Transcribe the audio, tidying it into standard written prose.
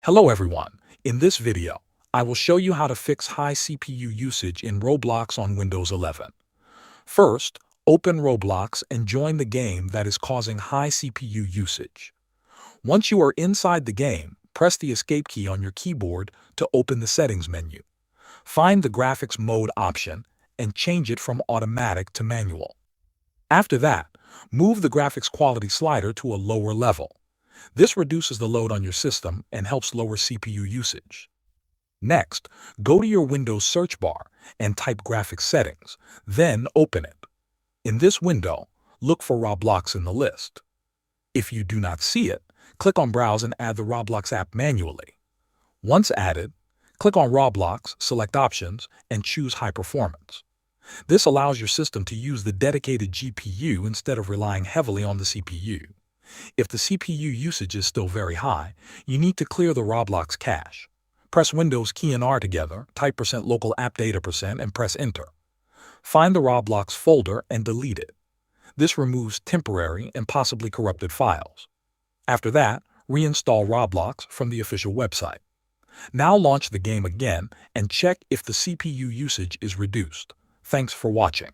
Hello everyone. In this video, I will show you how to fix high CPU usage in Roblox on Windows 11. First, open Roblox and join the game that is causing high CPU usage. Once you are inside the game, press the Escape key on your keyboard to open the Settings menu. Find the Graphics Mode option and change it from Automatic to Manual. After that, move the graphics quality slider to a lower level. This reduces the load on your system and helps lower CPU usage. Next, go to your Windows search bar and type Graphics Settings, then open it. In this window, look for Roblox in the list. If you do not see it, click on Browse and add the Roblox app manually. Once added, click on Roblox, select Options, and choose High Performance. This allows your system to use the dedicated GPU instead of relying heavily on the CPU. If the CPU usage is still very high, you need to clear the Roblox cache. Press Windows key and R together, type %local app data %, and press Enter. Find the Roblox folder and delete it. This removes temporary and possibly corrupted files. After that, reinstall Roblox from the official website. Now launch the game again and check if the CPU usage is reduced. Thanks for watching.